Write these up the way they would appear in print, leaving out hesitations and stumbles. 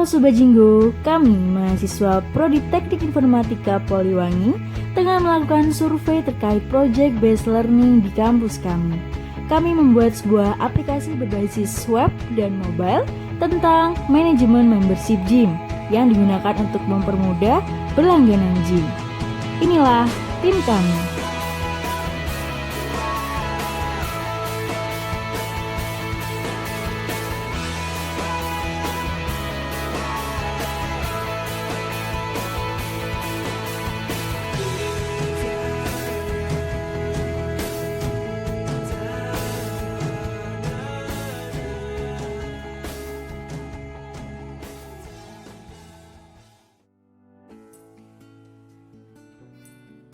Halo Sobat Jinggo, kami mahasiswa Prodi Teknik Informatika Poliwangi tengah melakukan survei terkait Project Based Learning di kampus kami. Kami membuat sebuah aplikasi berbasis web dan mobile tentang manajemen membership gym yang digunakan untuk mempermudah berlangganan gym. Inilah tim kami.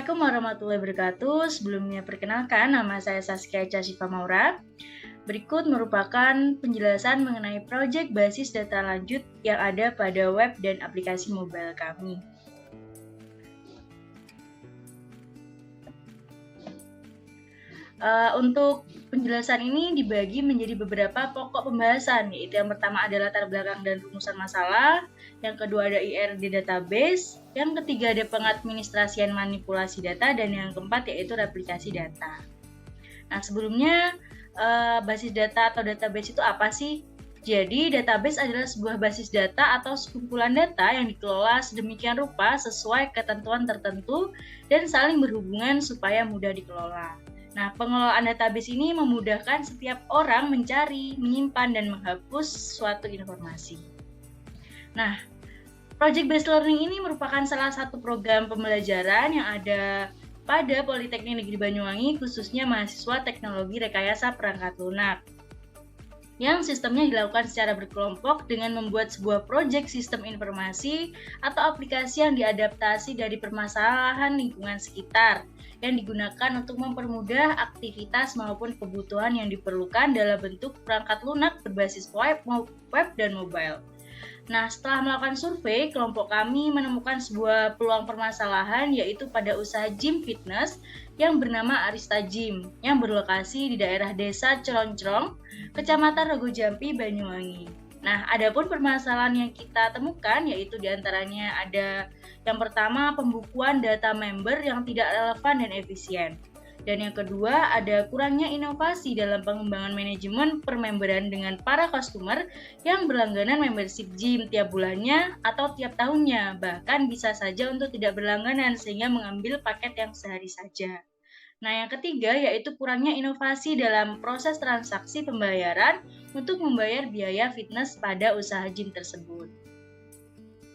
Assalamualaikum warahmatullahi wabarakatuh. Sebelumnya perkenalkan, nama saya Saskia Chasifa Maura. Berikut merupakan penjelasan mengenai proyek basis data lanjut yang ada pada web dan aplikasi mobile kami. Untuk penjelasan ini dibagi menjadi beberapa pokok pembahasan, yaitu yang pertama adalah latar belakang dan rumusan masalah, yang kedua ada IRD database, yang ketiga ada pengadministrasian manipulasi data, dan yang keempat yaitu replikasi data. Nah, sebelumnya basis data atau database itu apa sih? Jadi, database adalah sebuah basis data atau sekumpulan data yang dikelola sedemikian rupa sesuai ketentuan tertentu dan saling berhubungan supaya mudah dikelola. Nah, pengelolaan database ini memudahkan setiap orang mencari, menyimpan, dan menghapus suatu informasi. Nah, Project Based Learning ini merupakan salah satu program pembelajaran yang ada pada Politeknik Negeri Banyuwangi, khususnya mahasiswa Teknologi Rekayasa Perangkat Lunak, yang sistemnya dilakukan secara berkelompok dengan membuat sebuah proyek sistem informasi atau aplikasi yang diadaptasi dari permasalahan lingkungan sekitar, yang digunakan untuk mempermudah aktivitas maupun kebutuhan yang diperlukan dalam bentuk perangkat lunak berbasis web dan mobile. Nah, setelah melakukan survei, kelompok kami menemukan sebuah peluang permasalahan, yaitu pada usaha gym fitness yang bernama Arista Gym, yang berlokasi di daerah Desa Ceroncrong, Kecamatan Rogojampi, Banyuwangi. Nah, adapun permasalahan yang kita temukan, yaitu diantaranya ada yang pertama, pembukuan data member yang tidak relevan dan efisien. Dan yang kedua, ada kurangnya inovasi dalam pengembangan manajemen permemberan dengan para customer yang berlangganan membership gym tiap bulannya atau tiap tahunnya, bahkan bisa saja untuk tidak berlangganan sehingga mengambil paket yang sehari saja. Nah, yang ketiga yaitu kurangnya inovasi dalam proses transaksi pembayaran untuk membayar biaya fitness pada usaha gym tersebut.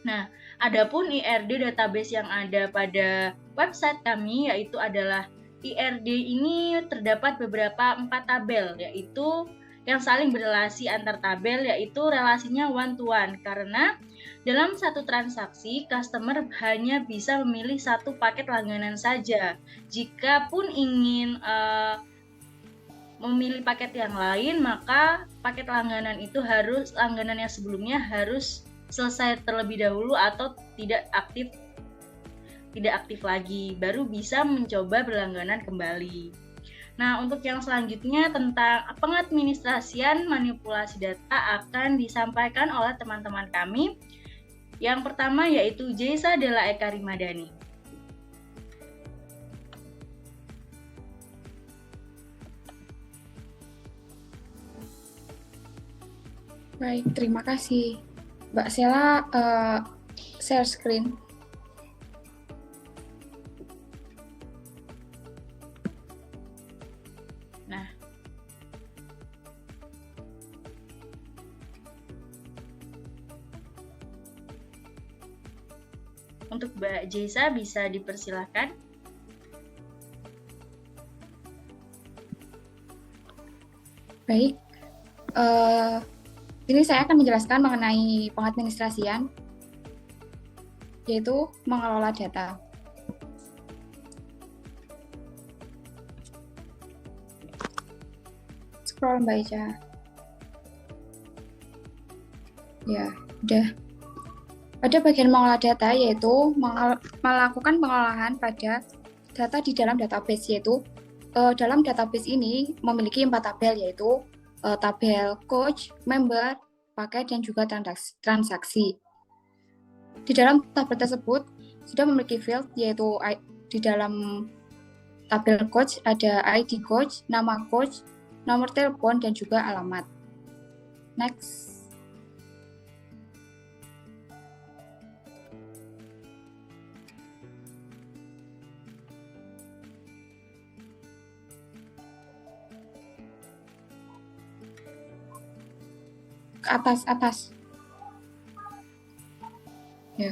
Nah, adapun IRD database yang ada pada website kami yaitu adalah IRD ini terdapat beberapa 4 tabel, yaitu yang saling berelasi antar tabel, yaitu relasinya one to one, karena dalam satu transaksi, customer hanya bisa memilih satu paket langganan saja. Jika pun ingin memilih paket yang lain, maka paket langganan itu langganan yang sebelumnya harus selesai terlebih dahulu atau tidak aktif lagi, baru bisa mencoba berlangganan kembali. Nah, untuk yang selanjutnya tentang pengadministrasian manipulasi data akan disampaikan oleh teman-teman kami. Yang pertama yaitu Jaisa Della Eka Rimadani. Baik, terima kasih. Mbak Sela, share screen. Nah, untuk Mbak Jaisa bisa dipersilakan. Baik, ini saya akan menjelaskan mengenai pengadministrasian, yaitu mengelola data. Scroll Mbak Ica. Ya, udah. Pada bagian mengolah data yaitu melakukan pengolahan pada data di dalam database, yaitu dalam database ini memiliki 4 tabel, yaitu tabel coach, member, paket, dan juga transaksi. Di dalam tabel tersebut sudah memiliki field, yaitu di dalam tabel coach ada ID coach, nama coach, nomor telepon, dan juga alamat. Next. Ke atas. Ya,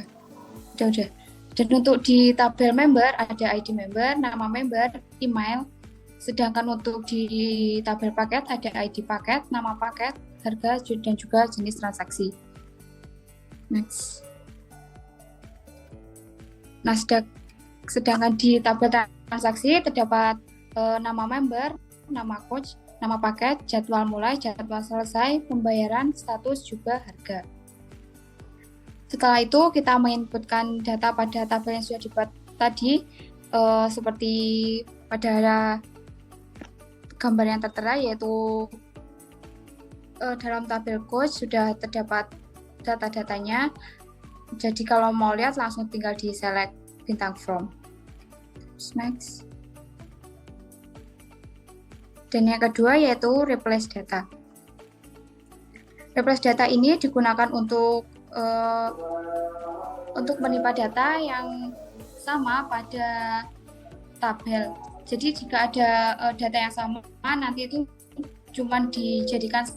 udah. Dan untuk di tabel member ada ID member, nama member, email. Sedangkan untuk di tabel paket ada ID paket, nama paket, harga, dan juga jenis transaksi. Next. Nah, sedangkan di tabel transaksi terdapat nama member, nama coach, nama paket, jadwal mulai, jadwal selesai, pembayaran, status, juga harga. Setelah itu kita menginputkan data pada tabel yang sudah dibuat tadi, seperti pada gambar yang tertera, yaitu dalam tabel coach sudah terdapat data-datanya. Jadi kalau mau lihat langsung tinggal di select bintang from. Next. Dan yang kedua yaitu replace data. Replace data ini digunakan untuk menimpa data yang sama pada tabel. Jadi jika ada data yang sama, nanti itu cuma dijadikan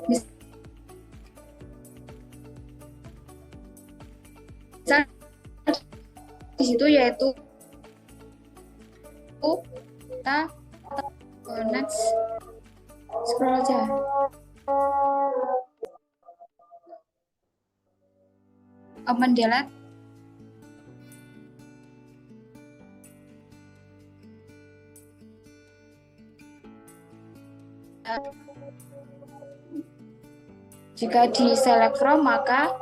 misal di situ yaitu kita next scroll aja. Mendelete jika di select from maka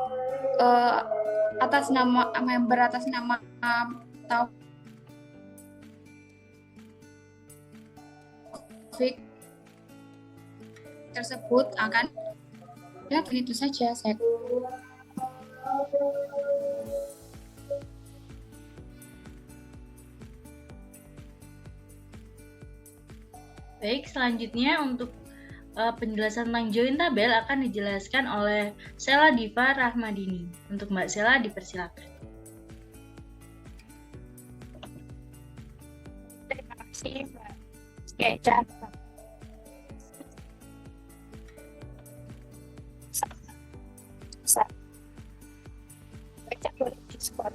atas nama member, atas nama Taufik tersebut akan ya begitu saja. Saya Baik, selanjutnya untuk penjelasan tentang join tabel akan dijelaskan oleh Sela Diva Rahmadini. Untuk Mbak Sela dipersilakan. Terima kasih Mbak Skeca. Baca dulu Discord.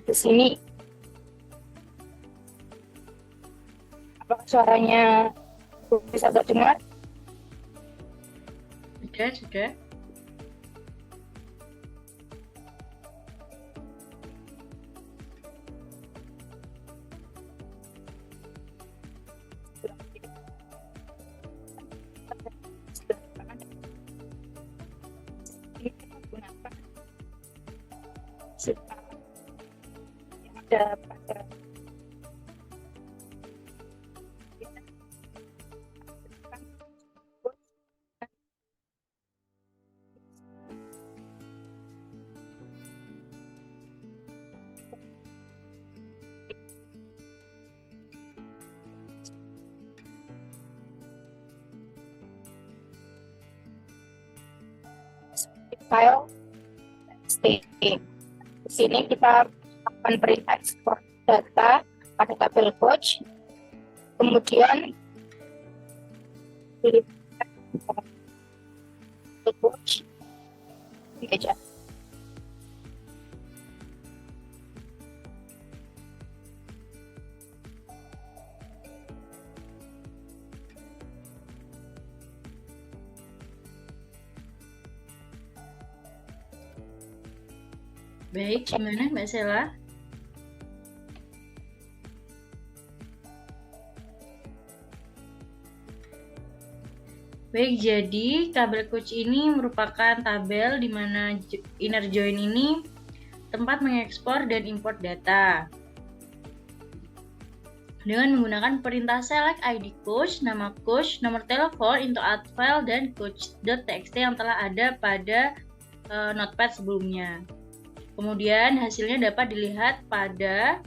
Di sini apakah suaranya bisa terdengar? Sudah. Ada pada file staging. Di sini kita akan perintah ekspor data pada tabel coach, kemudian pilih coach aja. Baik, gimana Mbak Sela? Baik, jadi tabel coach ini merupakan tabel di mana inner join ini tempat mengekspor dan import data. Dengan menggunakan perintah select ID coach, nama coach, nomor telepon into add file, dan coach.txt yang telah ada pada notepad sebelumnya. Kemudian hasilnya dapat dilihat pada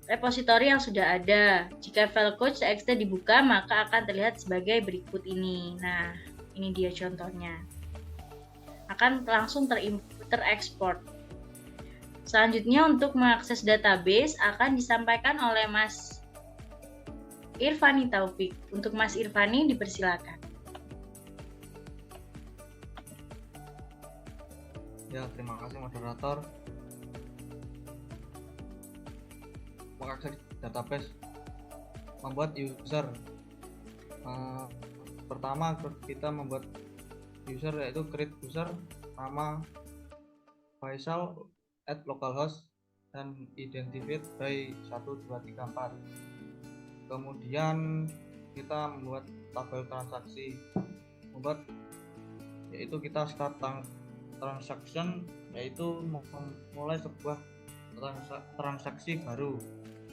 repositori yang sudah ada. Jika file coach.txt dibuka, maka akan terlihat sebagai berikut ini. Nah, ini dia contohnya. Akan langsung terekspor. Selanjutnya untuk mengakses database akan disampaikan oleh Mas Irfani Taufik. Untuk Mas Irfani dipersilakan. Ya, terima kasih moderator. Mengakses database, membuat user. Pertama kita membuat user, yaitu create user, nama Faisal @localhost dan identified by 1, 2, 3, 4. Kemudian kita membuat tabel transaksi, yaitu kita start transaction, yaitu memulai sebuah transaksi baru.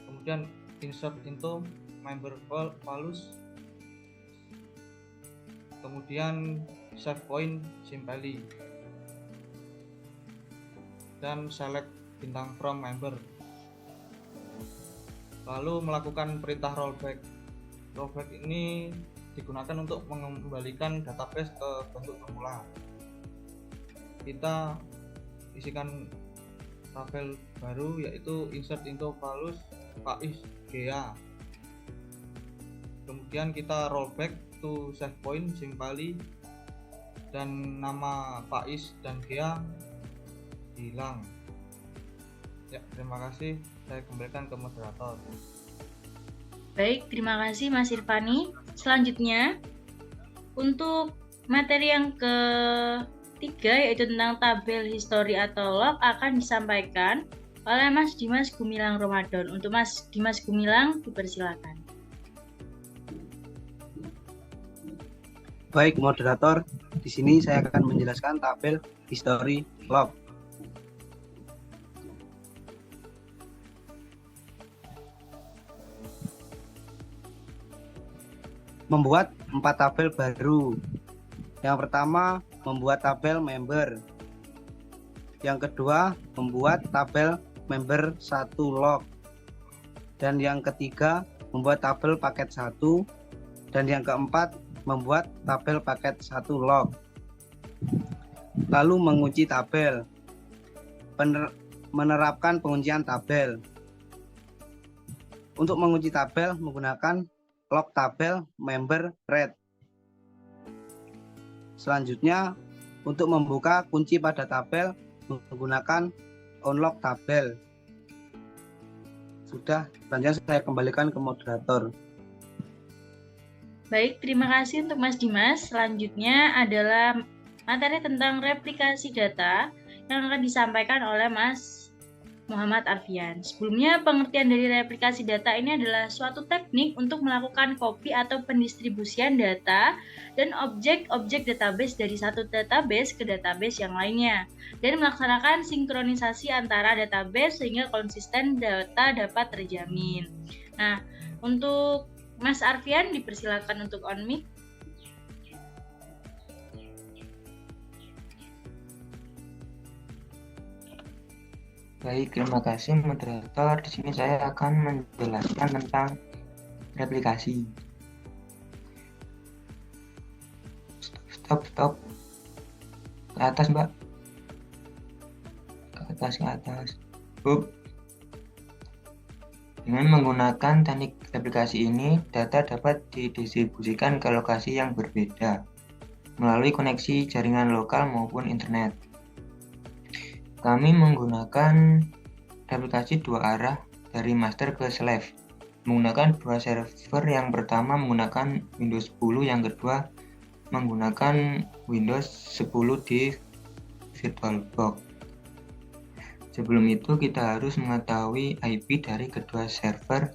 Kemudian insert into member values, kemudian save point simply, dan select bintang from member. Lalu melakukan perintah rollback. Rollback ini digunakan untuk mengembalikan database ke bentuk semula. Kita isikan tabel baru, yaitu insert into values Faiz Gea. Kemudian kita rollback to save point simply, dan nama Faiz dan Gea hilang. Ya, terima kasih. Saya kembalikan ke moderator. Baik, terima kasih Mas Irfani. Selanjutnya, untuk materi yang ketiga, yaitu tentang tabel history atau log, akan disampaikan oleh Mas Dimas Gumilang Ramadan. Untuk Mas Dimas Gumilang, dipersilakan. Baik, moderator. Di sini saya akan menjelaskan tabel history log. Membuat 4 tabel baru. Yang pertama, membuat tabel member. Yang kedua, membuat tabel member 1 log. Dan yang ketiga, membuat tabel paket 1. Dan yang keempat, membuat tabel paket 1 log. Lalu mengunci tabel. Menerapkan penguncian tabel. Untuk mengunci tabel menggunakan log tabel member read. Selanjutnya, untuk membuka kunci pada tabel menggunakan unlock tabel. Sudah, selanjutnya saya kembalikan ke moderator. Baik, terima kasih untuk Mas Dimas. Selanjutnya adalah materi tentang replikasi data yang akan disampaikan oleh Mas Muhammad Arfian. Sebelumnya, pengertian dari replikasi data ini adalah suatu teknik untuk melakukan copy atau pendistribusian data dan objek-objek database dari satu database ke database yang lainnya, dan melaksanakan sinkronisasi antara database sehingga konsisten data dapat terjamin. Nah, untuk Mas Arfian dipersilakan untuk on mic. Baik, terima kasih moderator. Di sini saya akan menjelaskan tentang replikasi. Stop. Ke atas, Mbak. Ke atas. Dengan menggunakan teknik replikasi ini, data dapat didistribusikan ke lokasi yang berbeda melalui koneksi jaringan lokal maupun internet. Kami menggunakan replikasi 2 arah dari master ke slave, menggunakan 2 server. Yang pertama menggunakan Windows 10, yang kedua menggunakan Windows 10 di VirtualBox. Sebelum itu kita harus mengetahui IP dari kedua server,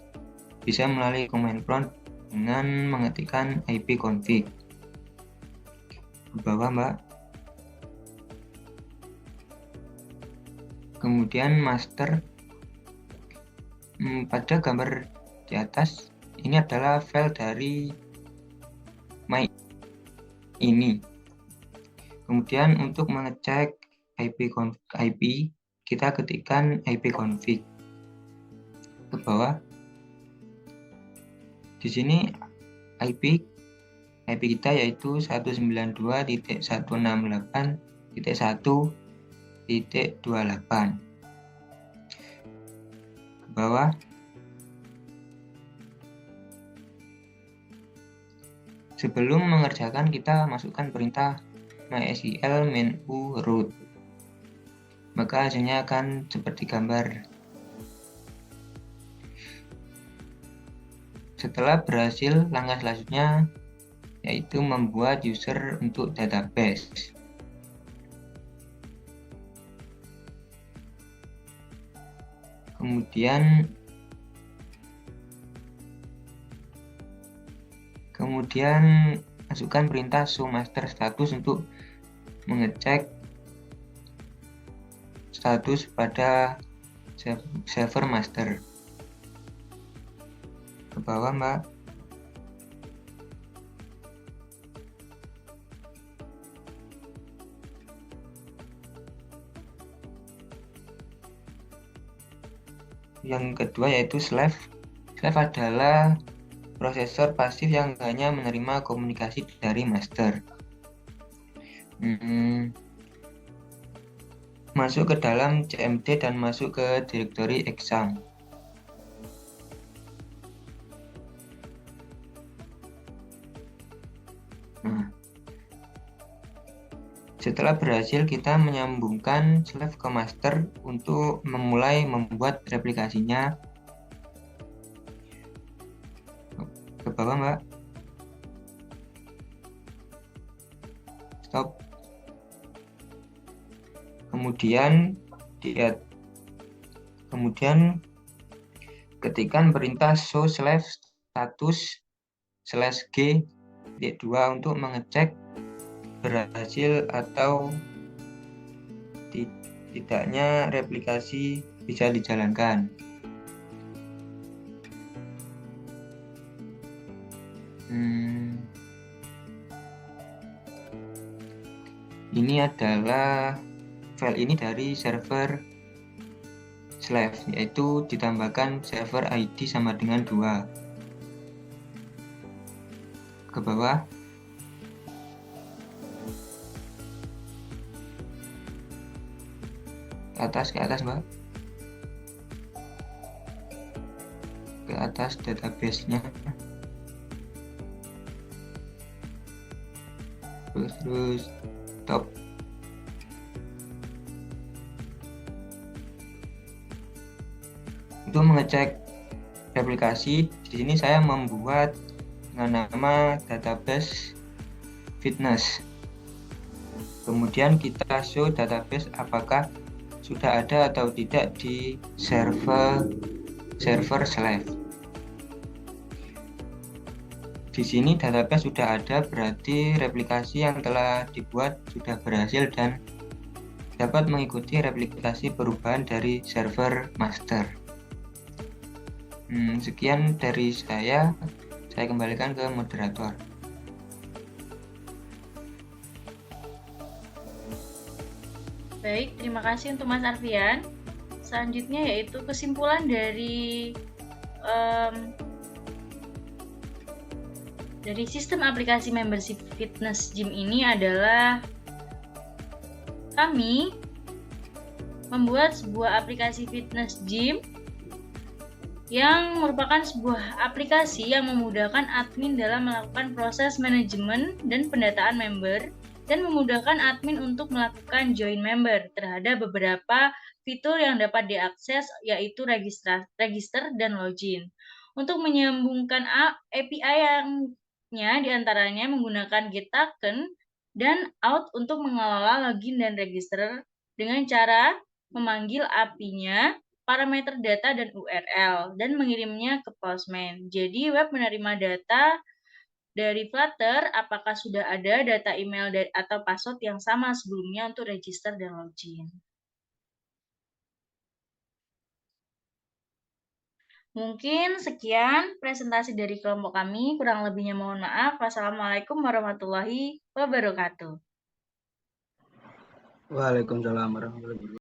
bisa melalui command prompt dengan mengetikkan ipconfig. Ke bawah, Mbak. Kemudian master. Pada gambar di atas, ini adalah file dari my ini. Kemudian untuk mengecek IP, kita ketikkan ipconfig. Ke bawah. Di sini IP kita yaitu 192.168.1.28. Ke bawah. Sebelum mengerjakan, kita masukkan perintah mysql -u root. Maka hasilnya akan seperti gambar. Setelah berhasil, langkah selanjutnya yaitu membuat user untuk database. Kemudian masukkan perintah show master status untuk mengecek status pada server master. Ke bawah, Mbak. Yang kedua yaitu slave. Slave adalah prosesor pasif yang hanya menerima komunikasi dari master. Masuk ke dalam cmd dan masuk ke direktori exam. Setelah berhasil, kita menyambungkan slave ke master untuk memulai membuat replikasinya. Ke bawah, Mbak. Stop. Kemudian ketikkan perintah show slave status /g -2 untuk mengecek berhasil atau tidaknya replikasi bisa dijalankan. Ini adalah file ini dari server slave, yaitu ditambahkan server ID sama dengan 2. Ke bawah. Ke atas, Mbak. Ke atas database-nya. Terus stop. Untuk mengecek replikasi, di sini saya membuat dengan nama database fitness. Kemudian kita show database apakah sudah ada atau tidak di server slave. Di sini database sudah ada, berarti replikasi yang telah dibuat sudah berhasil dan dapat mengikuti replikasi perubahan dari server master. Sekian dari saya kembalikan ke moderator. Baik, terima kasih untuk Mas Arfian. Selanjutnya yaitu kesimpulan dari sistem aplikasi membership fitness gym ini adalah kami membuat sebuah aplikasi fitness gym yang merupakan sebuah aplikasi yang memudahkan admin dalam melakukan proses manajemen dan pendataan member dan memudahkan admin untuk melakukan join member terhadap beberapa fitur yang dapat diakses, yaitu register dan login. Untuk menyambungkan API yang diantaranya menggunakan GetToken dan out untuk mengelola login dan register dengan cara memanggil API-nya, parameter data dan URL, dan mengirimnya ke Postman. Jadi web menerima data dari Flutter apakah sudah ada data email atau password yang sama sebelumnya untuk register dan login. Mungkin sekian presentasi dari kelompok kami. Kurang lebihnya mohon maaf. Wassalamualaikum warahmatullahi wabarakatuh. Waalaikumsalam warahmatullahi wabarakatuh.